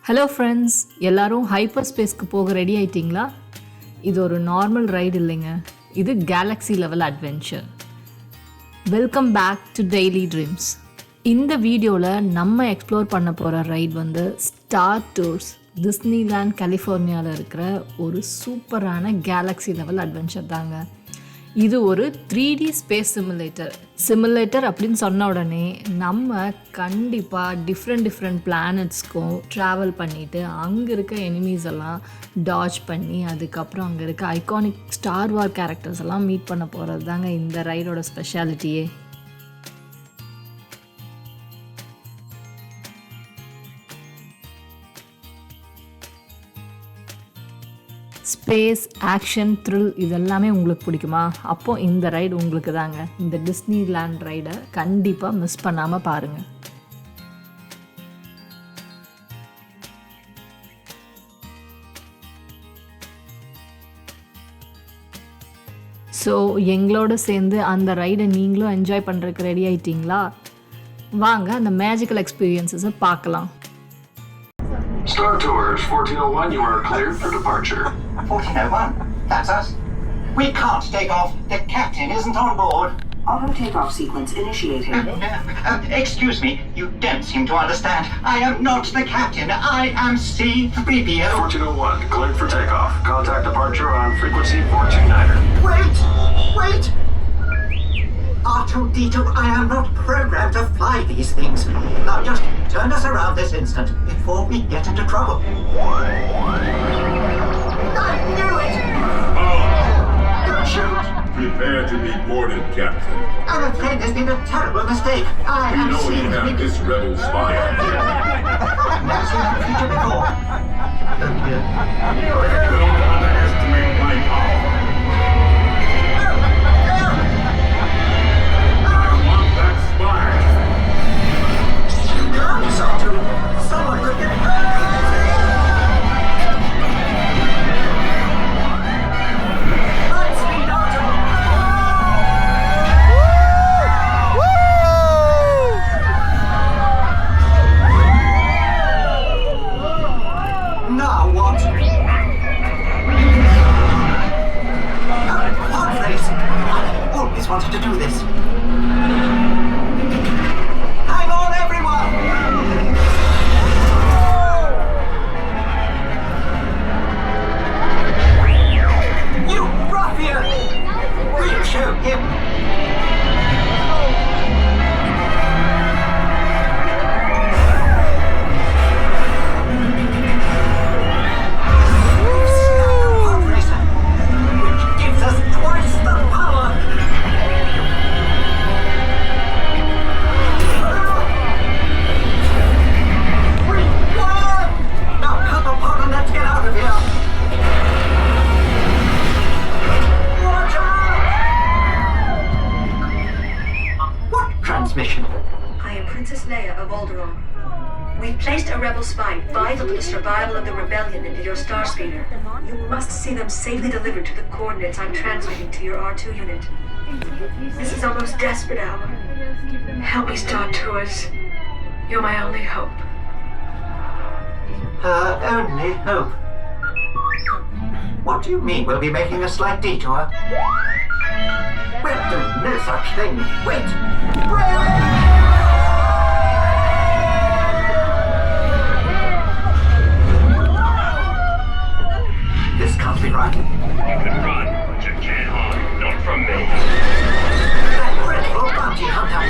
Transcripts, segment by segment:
Hello friends, எல்லோரும் hyper ஸ்பேஸ்க்கு போக ரெடி ஆயிட்டிங்களா? இது ஒரு நார்மல் ரைடு இல்லைங்க, இது galaxy level adventure. Welcome back to daily dreams. இந்த வீடியோவில் நம்ம எக்ஸ்ப்ளோர் பண்ண போகிற ரைட் வந்து ஸ்டார் டூர்ஸ், டிஸ்னிலேண்ட் கலிஃபோர்னியாவில் இருக்கிற ஒரு சூப்பரான கேலக்ஸி லெவல் அட்வென்ச்சர் தாங்க. இது ஒரு 3D ஸ்பேஸ் சிமுலேட்டர் அப்படின்னு சொன்ன உடனே நம்ம கண்டிப்பாக டிஃப்ரெண்ட் பிளானட்ஸ்க்கும் ட்ராவல் பண்ணிவிட்டு அங்கே இருக்க எனிமீஸ் எல்லாம் டாஜ் பண்ணி அதுக்கப்புறம் அங்கே இருக்க ஐகானிக் ஸ்டார் வார் கேரக்டர்ஸ் எல்லாம் மீட் பண்ண போகிறது தாங்க இந்த ரைடோட ஸ்பெஷாலிட்டியே. ஸ்பேஸ், ஆக்ஷன், த்ரில் இதெல்லாமே உங்களுக்கு பிடிக்குமா? அப்போது இந்த ரைடு உங்களுக்கு தாங்க. இந்த டிஸ்னிலேண்ட் ரைடை கண்டிப்பாக மிஸ் பண்ணாமல் பாருங்கள். ஸோ எங்களோட சேர்ந்து அந்த ரைடை நீங்களும் என்ஜாய் பண்ணுறதுக்கு ரெடி ஆகிட்டிங்களா? வாங்க அந்த மேஜிக்கல் எக்ஸ்பீரியன்ஸஸை பார்க்கலாம். Star Tours 1401, you are cleared for departure. 1401? That's us. We can't take off. The captain isn't on board. Auto takeoff sequence initiated. Excuse me, you don't seem to understand. I am not the captain. I am C-3PO. 1401, cleared for takeoff. Contact departure on frequency 429er. Wait! R2-D2, I am not programmed to fly these things. Now just turn us around this instant before we get into trouble. I knew it! Don't shoot! Prepare to be boarded, Captain. I'm afraid there's been a terrible mistake. I We am know you have this rebel spy on you. I've never seen that creature before. Don't underestimate my power. I want that spy. Someone could get Now what? Hot race! I've always wanted to do this. Hang on, everyone! You ruffian! We'll show him! We've placed a rebel spy vital to the survival of the rebellion into your Starspeeder. You must see them safely delivered to the coordinates I'm transmitting to your R2 unit. This is our most desperate hour. Help me, Star Tours. You're my only hope. Only hope? What do you mean we'll be making a slight detour? We'll do no such thing. Wait! This can't be right. You can run, but you can't hide. Not from me. That dreadful bounty hunter!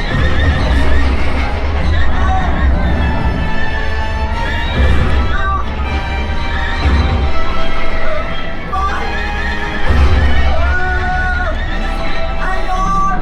Hang on!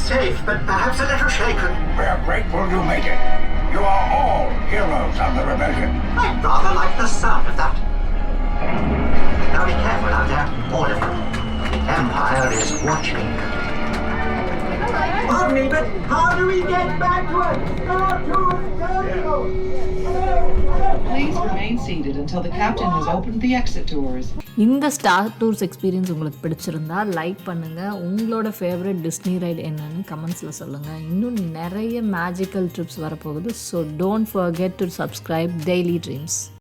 safe, but perhaps a little shaken. We're grateful you made it. You are all heroes of the rebellion. I rather like the sound of that. Now be careful out there, all of you. The Empire is watching. Pardon me, but how do we get back to a Star Tours terminal? Please remain seated until the captain has opened the exit doors. இந்த star tours experience உங்களுக்கு பிடிச்சிருந்தா like பண்ணுங்கள். உங்களோட favourite Disney right என்னன்னு கமெண்ட்ஸில் சொல்லுங்கள். இன்னும் நிறைய மேஜிக்கல் ட்ரிப்ஸ் வரப்போகுது. So don't forget to subscribe daily dreams.